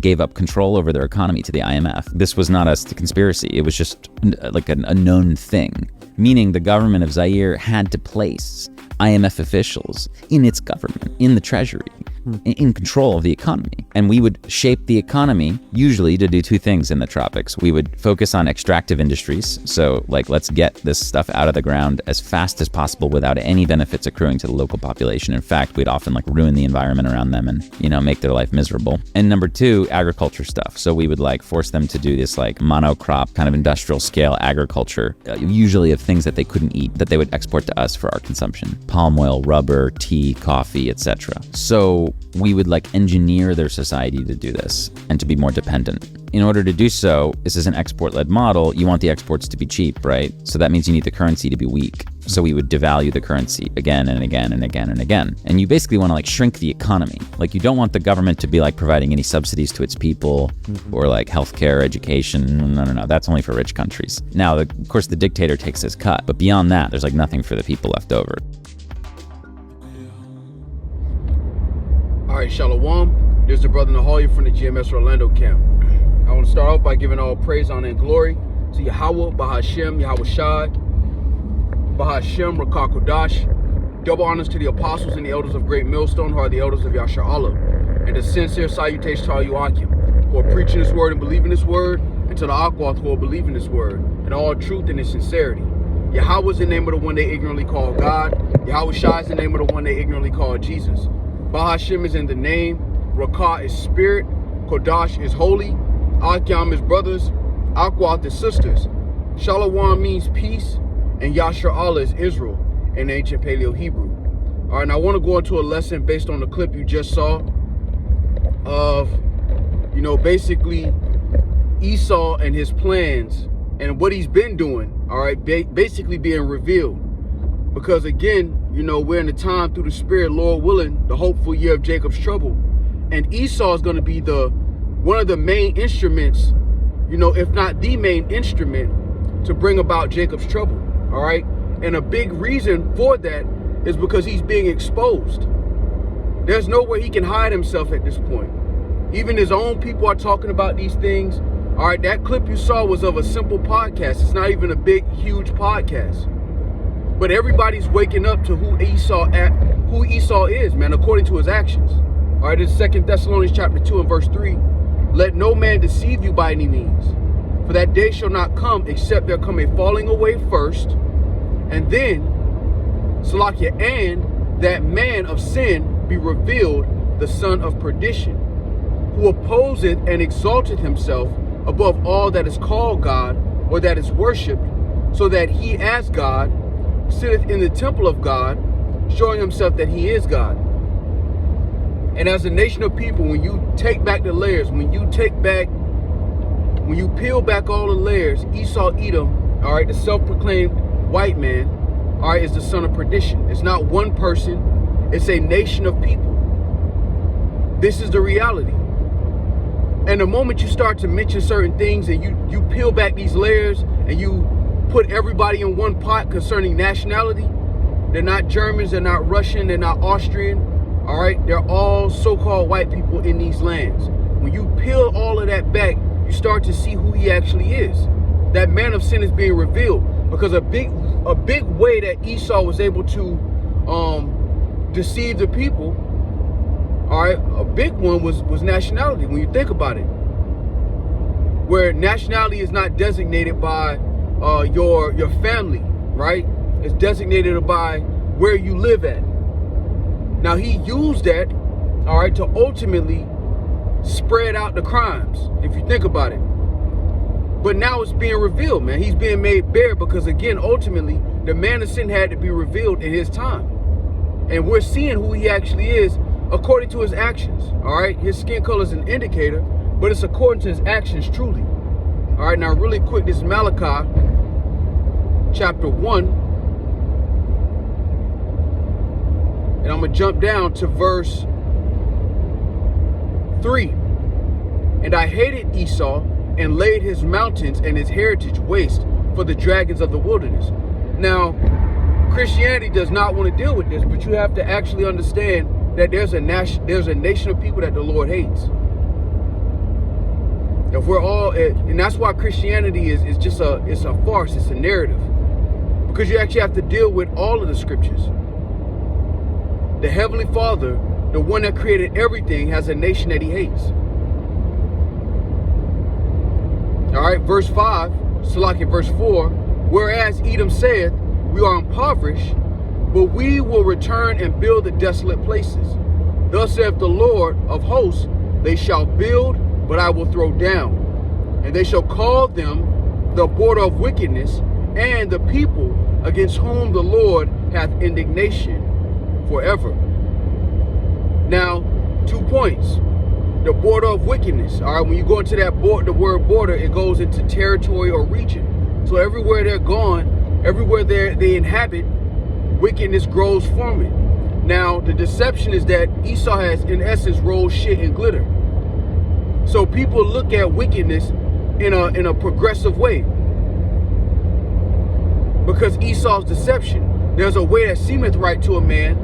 Gave up control over their economy to the IMF. This was not a conspiracy. It was just like a known thing, meaning the government of Zaire had to place IMF officials in its government, in the treasury, in control of the economy. And we would shape the economy usually to do two things in the tropics. We would focus on extractive industries. So like, let's get this stuff out of the ground as fast as possible without any benefits accruing to the local population. In fact, we'd often like ruin the environment around them and, make their life miserable. And number two, agriculture stuff. So we would like force them to do this like monocrop kind of industrial scale agriculture, usually of things that they couldn't eat, that they would export to us for our consumption. Palm oil, rubber, tea, coffee, etc. So we would like engineer their society to do this and to be more dependent. In order to do so, this is an export-led model. You want the exports to be cheap, right? So that means you need the currency to be weak. So we would devalue the currency again and again and again and again. And you basically want to like shrink the economy. Like you don't want the government to be like providing any subsidies to its people or like healthcare, education. No. That's only for rich countries. Now, of course, the dictator takes his cut. But beyond that, there's like nothing for the people left over. All right, Shalom. There's the brother Nahalia from the GMS Orlando camp. I want to start off by giving all praise, honor, and glory to Yahweh, Bahashem, Yahweh Shai, Bahashem, Rakah Kodash. Double honors to the apostles and the elders of Great Millstone, who are the elders of Yashar Allah. And a sincere salutation to all you Akim, who are preaching this word and believing this word, and to the Akwath who are believing this word, in all truth and in sincerity. Yahweh is the name of the one they ignorantly call God. Yahweh Shai is the name of the one they ignorantly call Jesus. Bahashem is in the name. Rakah is spirit. Kodash is holy. Akyam is brothers. Akwath is sisters. Shalom means peace. And Yashar Allah is Israel in ancient Paleo Hebrew. All right, now I want to go into a lesson based on the clip you just saw of, basically Esau and his plans and what he's been doing, all right, basically being revealed. Because again, we're in the time through the Spirit, Lord willing, the hopeful year of Jacob's trouble. And Esau is going to be one of the main instruments, if not the main instrument to bring about Jacob's trouble. All right. And a big reason for that is because he's being exposed. There's nowhere he can hide himself at this point. Even his own people are talking about these things. All right. That clip you saw was of a simple podcast. It's not even a big, huge podcast. But everybody's waking up to who Esau is, man, according to his actions. All right, this is 2 Thessalonians chapter 2 and verse 3. Let no man deceive you by any means, for that day shall not come except there come a falling away first, and then, Salakia, and that man of sin be revealed, the son of perdition, who opposeth and exalteth himself above all that is called God or that is worshipped, so that he as God sitteth in the temple of God, showing himself that he is God. And as a nation of people, when you take back the layers, when you peel back all the layers, Esau Edom, all right, the self-proclaimed white man, all right, is the son of perdition. It's not one person, it's a nation of people. This is the reality. And the moment you start to mention certain things and you peel back these layers and you put everybody in one pot concerning nationality, they're not Germans, they're not Russian, they're not Austrian, all right? They're all so-called white people in these lands. When you peel all of that back, you start to see who he actually is. That man of sin is being revealed, because a big way that Esau was able to deceive the people, all right, a big one was nationality. When you think about it, where nationality is not designated by your family, right? It's designated by where you live at. Now he used that, all right, to ultimately spread out the crimes, if you think about it. But now it's being revealed, man. He's being made bare because, again, ultimately, the man of sin had to be revealed in his time. And we're seeing who he actually is according to his actions, all right? His skin color is an indicator, but it's according to his actions truly. All right, now really quick, this is Malachi chapter 1. And I'm going to jump down to verse 3. And I hated Esau and laid his mountains and his heritage waste for the dragons of the wilderness. Now, Christianity does not want to deal with this, but you have to actually understand that there's a nation of people that the Lord hates. If we're all, and that's why Christianity is just it's a farce, it's a narrative. Because you actually have to deal with all of the scriptures. The Heavenly Father, the one that created everything, has a nation that he hates. All right, verse 5, Salaki, verse 4, whereas Edom saith, we are impoverished, but we will return and build the desolate places. Thus saith the Lord of hosts, they shall build, but I will throw down. And they shall call them the border of wickedness, and the people against whom the Lord hath indignation forever. Now, 2 points. The border of wickedness. All right, when you go into that the word border, it goes into territory or region. So everywhere they're gone, everywhere they inhabit, wickedness grows from it. Now, the deception is that Esau has, in essence, rolled shit in glitter. So people look at wickedness in a progressive way. Because Esau's deception, there's a way that seemeth right to a man,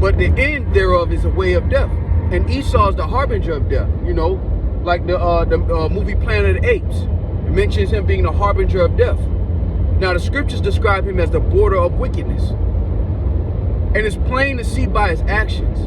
but the end thereof is a way of death. And Esau is the harbinger of death, you know, like the movie Planet of the Apes. It mentions him being the harbinger of death. Now, the scriptures describe him as the border of wickedness. And it's plain to see by his actions.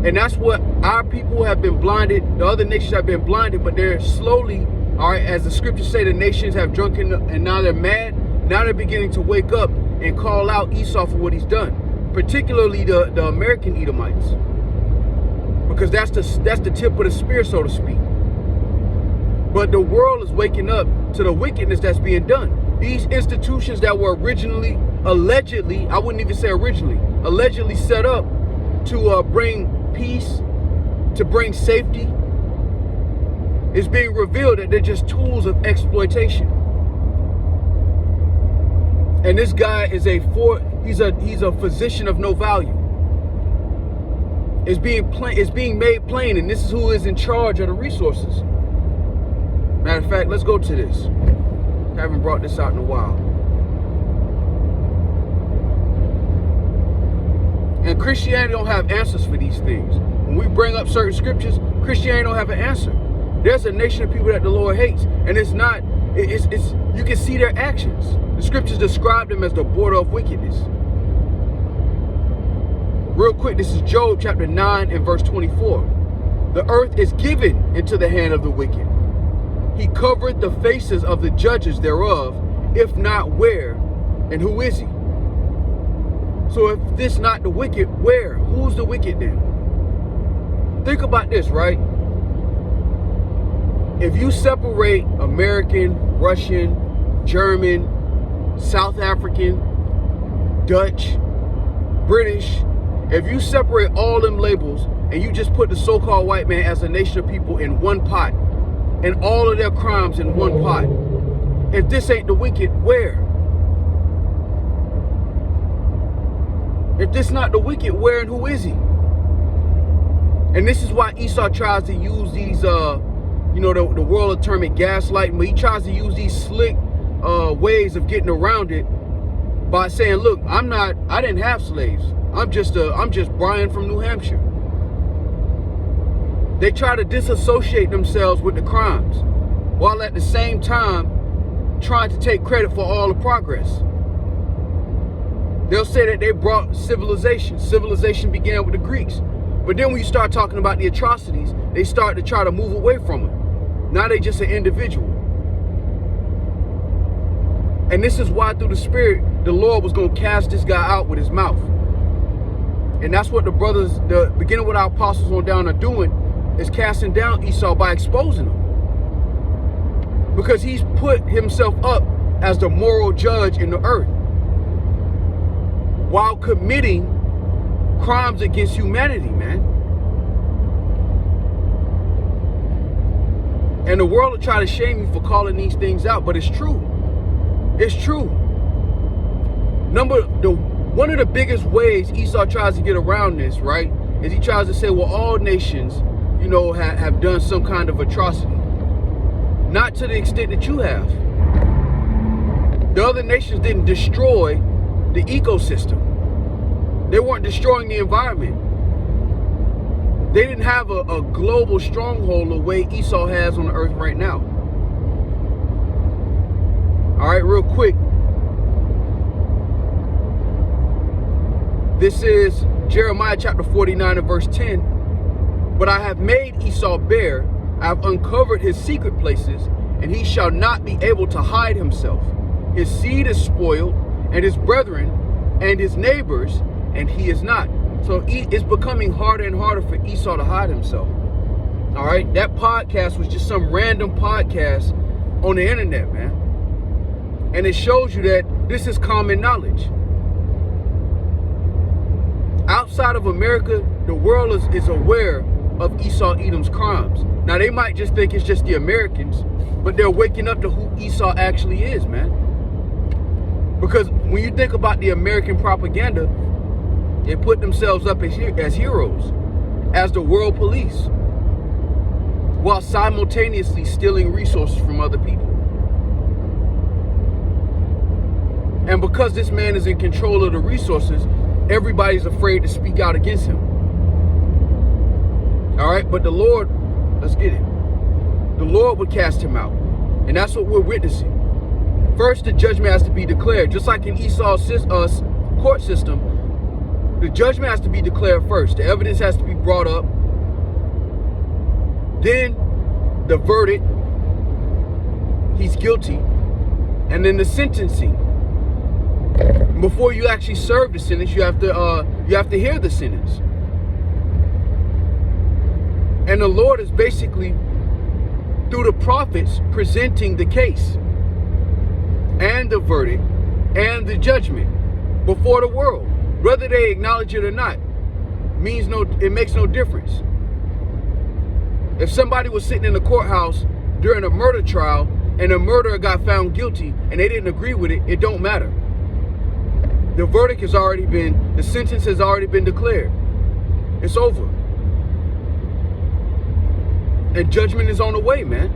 And that's what our people have been blinded. The other nations have been blinded, but they're slowly, all right, as the scriptures say, the nations have drunken and now they're mad. Now they're beginning to wake up and call out Esau for what he's done, particularly the American Edomites, because that's the tip of the spear, so to speak. But the world is waking up to the wickedness that's being done. These institutions that were originally, allegedly, I wouldn't even say originally, allegedly set up to bring peace, to bring safety, is being revealed that they're just tools of exploitation. And this guy is he's a physician of no value. It's being made plain, and this is who is in charge of the resources. Matter of fact, let's go to this. I haven't brought this out in a while. And Christianity don't have answers for these things. When we bring up certain scriptures, Christianity don't have an answer. There's a nation of people that the Lord hates, and it's not. It's you can see their actions. The scriptures describe them as the border of wickedness. Real quick, this is Job chapter 9 and verse 24. The earth is given into the hand of the wicked. He covered the faces of the judges thereof. If not, where and who is he? So if this not the wicked, where? Who's the wicked then? Think about this, right? If you separate American, Russian, German, South African, Dutch, British, if you separate all them labels and you just put the so-called white man as a nation of people in one pot and all of their crimes in one pot, if this ain't the wicked, where? If this not the wicked, where and who is he? And this is why Esau tries to use these, you know, the world will term it gaslighting, but he tries to use these slick ways of getting around it by saying, look, I didn't have slaves. I'm just Brian from New Hampshire. They try to disassociate themselves with the crimes, while at the same time trying to take credit for all the progress. They'll say that they brought civilization. Civilization began with the Greeks. But then when you start talking about the atrocities, they start to try to move away from it. Now they just an individual. And this is why through the Spirit, the Lord was going to cast this guy out with his mouth. And that's what the brothers, beginning with our apostles on down, are doing, is casting down Esau by exposing him. Because he's put himself up as the moral judge in the earth, while committing crimes against humanity, man. And the world will try to shame you for calling these things out, but it's true. It's true. One of the biggest ways Esau tries to get around this, right, is he tries to say, well, all nations, you know, have done some kind of atrocity. Not to the extent that you have. The other nations didn't destroy the ecosystem. They weren't destroying the environment. They didn't have a global stronghold the way Esau has on the earth right now. All right, real quick. This is Jeremiah chapter 49 and verse 10. But I have made Esau bare, I have uncovered his secret places, and he shall not be able to hide himself. His seed is spoiled, and his brethren, and his neighbors, and he is not. So it's becoming harder and harder for Esau to hide himself. All right, that podcast was just some random podcast on the internet, man. And it shows you that this is common knowledge. Outside of America, the world is aware of Esau Edom's crimes. Now, they might just think it's just the Americans, but they're waking up to who Esau actually is, man. Because when you think about the American propaganda, they put themselves up as heroes, as the world police, while simultaneously stealing resources from other people. And because this man is in control of the resources, everybody's afraid to speak out against him. All right, but the Lord, let's get it. The Lord would cast him out. And that's what we're witnessing. First, the judgment has to be declared. Just like in Esau's court system, the judgment has to be declared first. The evidence has to be brought up. Then the verdict, he's guilty. And then the sentencing. Before you actually serve the sentence, you have to hear the sentence. And the Lord is basically, through the prophets, presenting the case and the verdict and the judgment before the world. Whether they acknowledge it or not, it makes no difference. If somebody was sitting in the courthouse during a murder trial and the murderer got found guilty and they didn't agree with it, it don't matter. The verdict has already been, the sentence has already been declared. It's over. And judgment is on the way, man.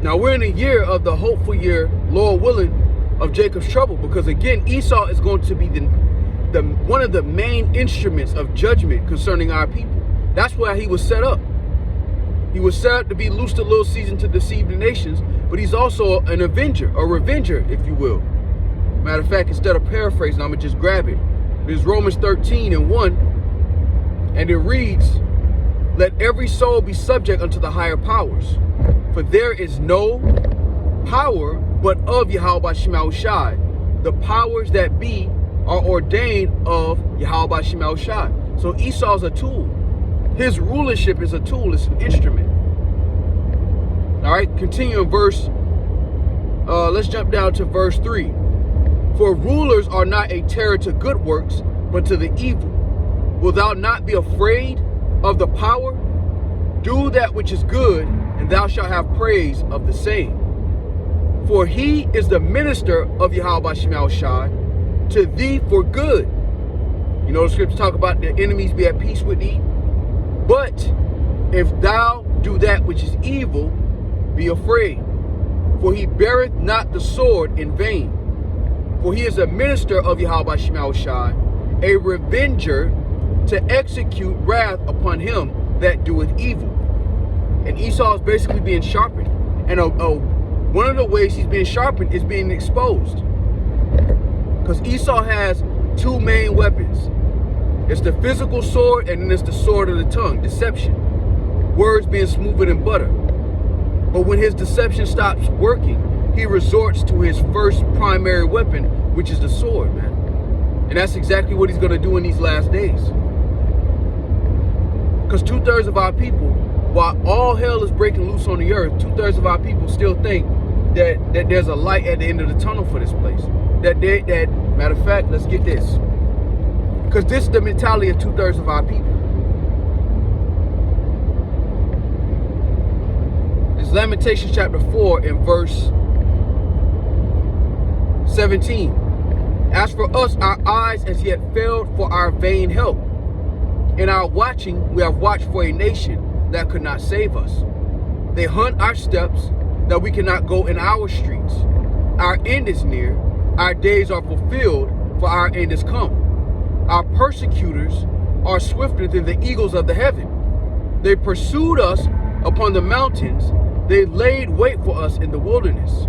Now we're in a year of the hopeful year, Lord willing, of Jacob's trouble, because again, Esau is going to be one of the main instruments of judgment concerning our people. That's why he was set up. He was set up to be loosed a little season to deceive the nations, but he's also an avenger, a revenger, if you will. Matter of fact, instead of paraphrasing, I'm going to just grab it. There's Romans 13 and 1, and it reads, let every soul be subject unto the higher powers, for there is no power but of Yahweh Shema Shai. The powers that be are ordained of Yahweh Shema Shai. So Esau's a tool. His rulership is a tool, it's an instrument. All right, continue in verse, let's jump down to verse 3. For rulers are not a terror to good works, but to the evil. Wilt thou not be afraid of the power? Do that which is good, and thou shalt have praise of the same. For he is the minister of Yahweh Shema Shai to thee for good. You know, the scriptures talk about the enemies be at peace with thee. But if thou do that which is evil, be afraid. For he beareth not the sword in vain. For he is a minister of Yahweh Shema Shai, a revenger to execute wrath upon him that doeth evil. And Esau is basically being sharpened. And one of the ways he's being sharpened is being exposed. Because Esau has two main weapons. It's the physical sword, and then it's the sword of the tongue, deception. Words being smoother than butter. But when his deception stops working, he resorts to his first primary weapon, which is the sword, man. And that's exactly what he's going to do in these last days. Because 2/3 of our people, while all hell is breaking loose on the earth, 2/3 of our people still think that there's a light at the end of the tunnel for this place. That matter of fact, let's get this. Because this is the mentality of 2/3 of our people. It's Lamentations chapter 4 and verse 17. As for us, our eyes as yet failed for our vain help. In our watching, we have watched for a nation that could not save us. They hunt our steps, that we cannot go in our streets. Our end is near, our days are fulfilled, for our end is come. Our persecutors are swifter than the eagles of the heaven. They pursued us upon the mountains. They laid wait for us in the wilderness.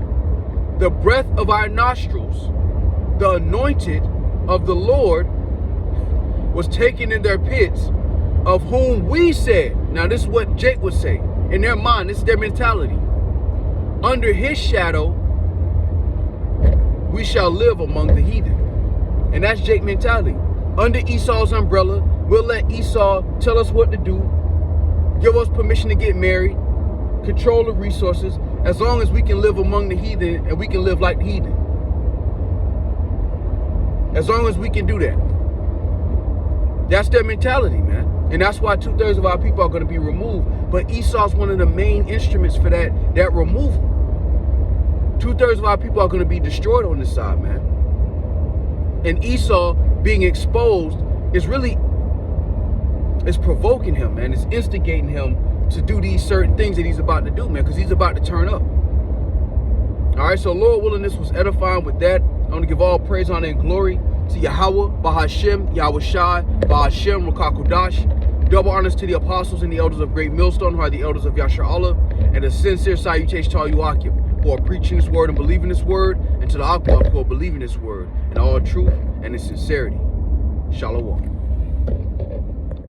The breath of our nostrils, the anointed of the Lord, was taken in their pits, of whom we said, now this is what Jake would say, in their mind, this is their mentality. Under his shadow, we shall live among the heathen. And that's Jake mentality. Under Esau's umbrella, we'll let Esau tell us what to do, give us permission to get married, control the resources, as long as we can live among the heathen and we can live like the heathen. As long as we can do that. That's their mentality, man. And that's why 2/3 of our people are going to be removed. But Esau's one of the main instruments for that removal. 2/3 of our people are going to be destroyed on this side, man. And Esau being exposed is really, it's provoking him, man. It's instigating him to do these certain things that he's about to do, man, because he's about to turn up. All right, so Lord willing, this was edifying. With that, I want to give all praise, honor, and glory to Yahweh, Bahashem, Yahweh Shai, Bahashem, Rukakudash. Double honors to the apostles and the elders of Great Millstone, who are the elders of Yashar Allah, and a sincere salutation to all you Akim, who are preaching this word and believing this word, and to the Akbar who are believing this word in all truth and in sincerity. Shalom.